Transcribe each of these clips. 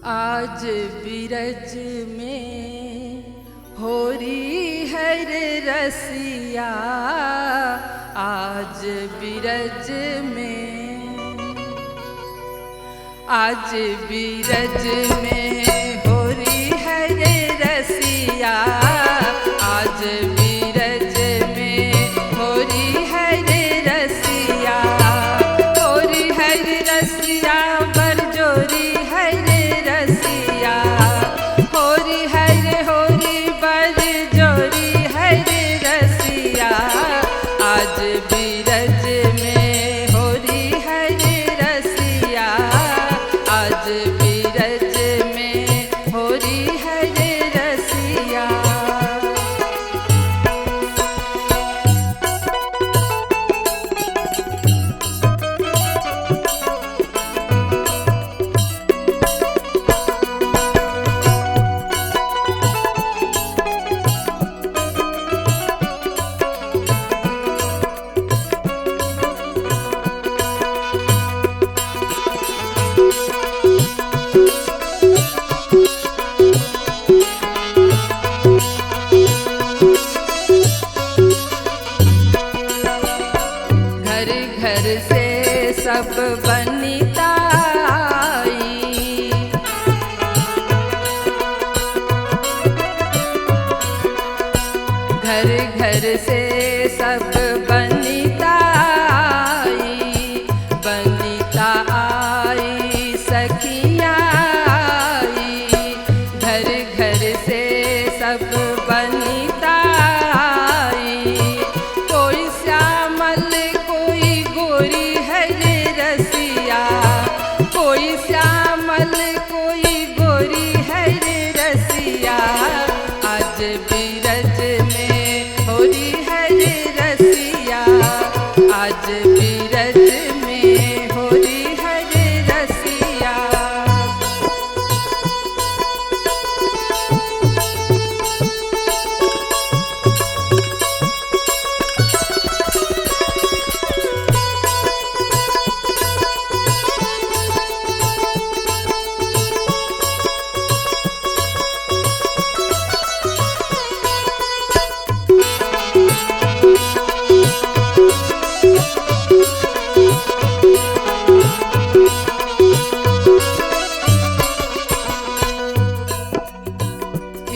आज बिरज में होरी हर रसिया, आज बिरज में, आज बिरज में होरी हर रसिया, आज बिरज में होरी हर रसिया, होरी हर रसिया बरजोरी हर रसिया, होरी बरजोरी हर रसिया, आज बिरज में होरी हर रसिया, आज बिरज में होरी हर रसिया। घर से सब बनिता आई, घर घर से सब बनिता आई, बनिता आई सखियाँ आई, घर घर से सब बनिता आई, कोई श्यामल कोई गोरी हर रसिया, कोई श्यामल कोई गोरी हर रसिया, आज बिरज में होरी हर रसिया, आज बिरज में होरी हर रसिया।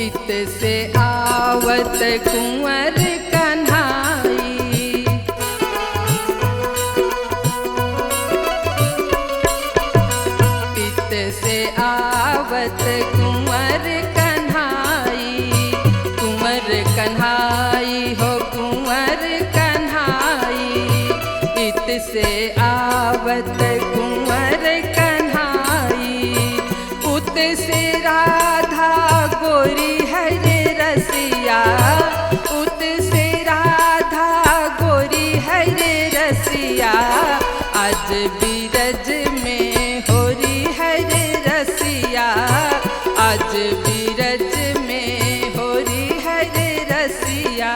इत से आवत कुंवर कन्हाई, इत से आवत कुंवर कन्हाई, कुंवर कन्हाई हो कुंवर कन्हाई, इत से आवत कुंवर कन्हाई, उत से राधा गोरी हर रसिया, उत से राधा गोरी हर रसिया, आज बिरज में होरी हर रसिया, आज बिरज में होरी हर रसिया।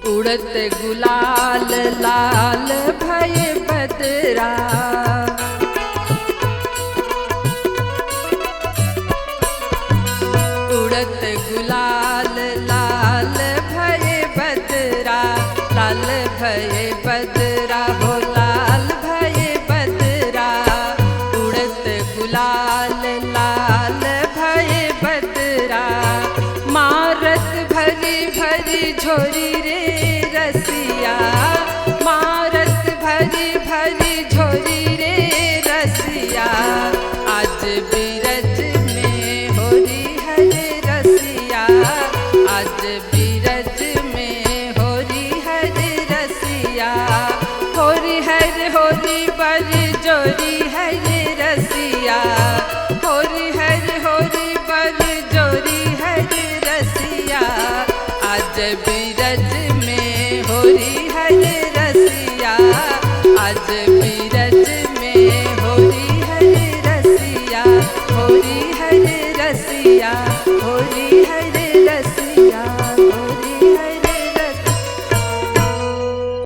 उड़त गुलाल लाल भय बदरा, उड़त गुलाल लाल भय बदरा, लाल भय बदरा हो लाल भय बदरा, उड़त गुलाल लाल भय बदरा, मारत भरी भरी झोरी रे रसिया, मारत भरी भरी झोरी रे रसिया, आज बिरज में होरी हर रसिया, आज बिरज में होरी हर रसिया। बर जोरी हरि रसिया, होरी हरि होरी बर जोरी हरि रसिया। आज बीरज में होरी हरि रसिया, आज बीरज में होरी हरि रसिया, होरी हरि रसिया।